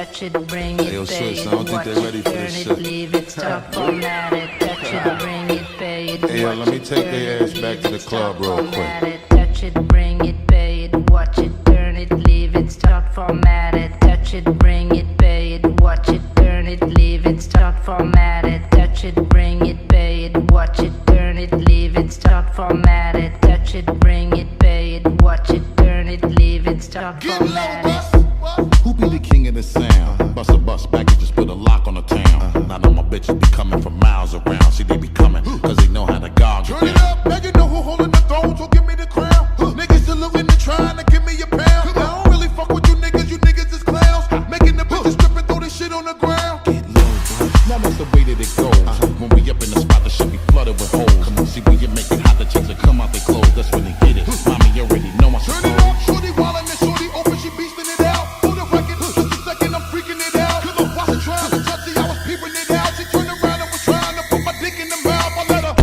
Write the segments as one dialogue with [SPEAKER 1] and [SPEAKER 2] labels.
[SPEAKER 1] touch it, bring it,
[SPEAKER 2] Hey, yo,
[SPEAKER 1] pay
[SPEAKER 2] sis,
[SPEAKER 1] it,
[SPEAKER 2] I don't think
[SPEAKER 1] watch
[SPEAKER 2] they ready
[SPEAKER 1] it,
[SPEAKER 2] for
[SPEAKER 1] turn
[SPEAKER 2] this
[SPEAKER 1] it,
[SPEAKER 2] shit.
[SPEAKER 1] leave it, stop, format it, touch it, bring it, pay it,
[SPEAKER 2] Hey, yo,
[SPEAKER 1] watch
[SPEAKER 2] let me
[SPEAKER 1] it,
[SPEAKER 2] take
[SPEAKER 1] turn
[SPEAKER 2] their
[SPEAKER 1] it,
[SPEAKER 2] ass back
[SPEAKER 1] leave
[SPEAKER 2] to the
[SPEAKER 1] it, stop,
[SPEAKER 2] club real
[SPEAKER 1] format
[SPEAKER 2] quick.
[SPEAKER 1] it, touch it, bring it, pay it, watch it, turn it, leave it, stop, format it, touch it, bring it, pay it, watch it, turn it, leave it, stop, format it, touch it, bring it, pay it, watch it, turn it, leave it, stop, format it, touch it, bring it, pay it, watch it, turn it, leave it, stop, format it.
[SPEAKER 3] Who be the king of the sound? Bust a bus packages, put a lock on the town. Now know my bitches be coming from miles around. See, they be coming, cause they know how to guard you.
[SPEAKER 4] Turn it up, now you know who holding the throne, so give me the crown. Niggas saluting and trying to give me a pound. I don't really fuck with you niggas is clowns. Making the bitches strip and throw this shit on the ground.
[SPEAKER 3] Get low, bro. Now that's the way that it goes. When we up in the spot, the shit be flooded with holes. See, when you make it hot, the chicks will come out their clothes. That's when they get it. Mommy, you already know I
[SPEAKER 4] Turn
[SPEAKER 3] suppose.
[SPEAKER 4] it up, shorty wildin' and shorty open, she beastin' it out. For the record, just a second, I'm freaking it out. While she trying to touch it, I was peeping it out. She turned around and was trying to put my dick in the mouth. I let her.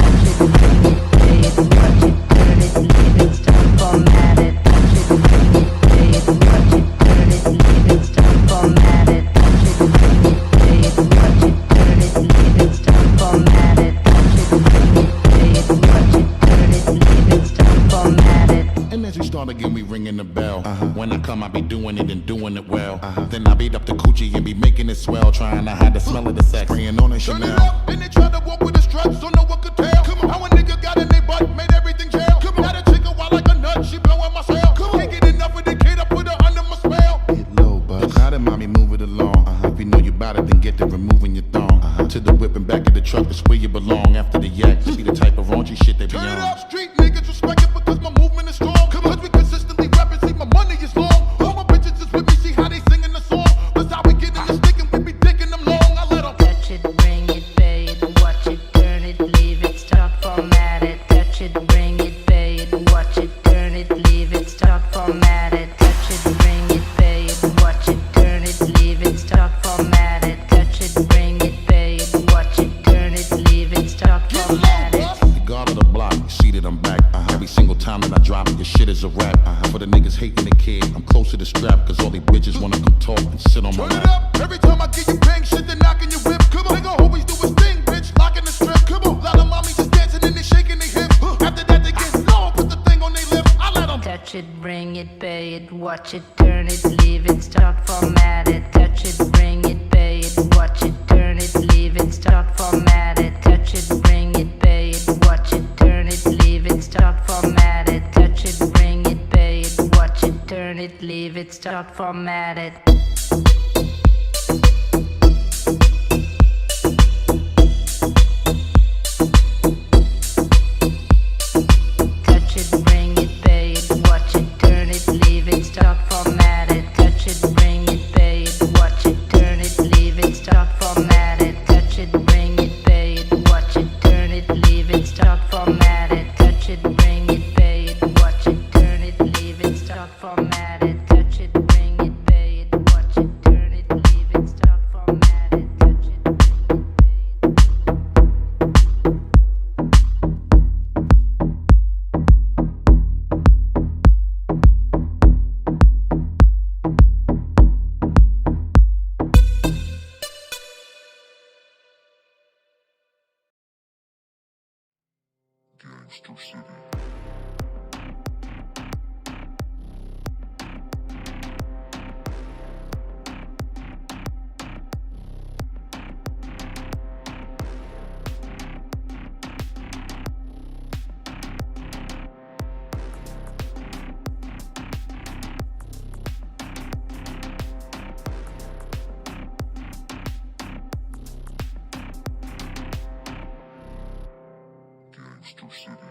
[SPEAKER 3] And as we start again, we ringing the bell. When I come, I be doing it and doing it well. Then I beat up the coochie and be making it swell. Trying to hide the smell of the sex. Spraying on a
[SPEAKER 4] Turn it
[SPEAKER 3] Chanel.
[SPEAKER 4] up, and they try to walk with the struts, don't know what could tell. How a nigga got in their butt, made everything jail. Now the chick a wild like a nut, she blowing my cell. Can't get enough of the kid, I put her under my spell.
[SPEAKER 3] Get low, bud. Now that mommy move it along. If you know you bout it, then get to removing your thong. To the whip and back of the truck, it's where you belong. After the yak, you be the type of raunchy shit they be
[SPEAKER 4] Turn it
[SPEAKER 3] on.
[SPEAKER 4] up, street niggas respect it because my movement is strong. Cause we consistently rapping, see my money is long. All my bitches is with me, see how they singing the song. That's how we get in the stick and we be dicking them long. I let them.
[SPEAKER 1] Touch it, bring it, pay it, watch it, turn it, leave it, stop, format it. Touch it, bring it, pay it, watch it, turn it, leave it, stop, format it. Touch it, bring it, pay it, watch it, turn it, leave it, stop, format it. Touch it, bring it, pay it, watch it, turn it, leave it, stop, format it.
[SPEAKER 3] The guard of the block, you see that I'm back. Every single time that I drop, your shit is a rap. For the niggas hating the kid, I'm close to the strap. Cause all these bitches wanna come talk and sit on my
[SPEAKER 4] Turn it
[SPEAKER 3] lap.
[SPEAKER 4] up, every time I get you bang shit, they knocking your whip. Come on, nigga always do his thing, bitch, locking the strip. Come on, lot of mommies just dancing and they shaking their hips. After that they get low, put the thing on their lip. I let them.
[SPEAKER 1] Touch it, bring it, pay it, watch it, turn it, leave it, stop, format it. Touch it, bring it, pay it, watch it, turn it, leave it, stop, format it. Touch it, bring it, pay it, watch it, turn it, leave it, stop, format it. Touch it, bring it, pay it, watch it, turn it, leave it, stop, format it. Touch it, bring it, pay it, watch it, turn it, leave it, stop, format it. Touch it, bring it, pay it, watch it, turn it, leave it, stop, format it. Touch it, bring it, pay it, watch it, turn it, leave it, stop, format it. Touch it, bring it, pay it, watch it, turn it, leave it, stop, format it. Touch it, bring it, pay it, watch it, turn it, leave it, stop, format it. Touch it, bring it, pay it.
[SPEAKER 2] Gangster City. Gangster City.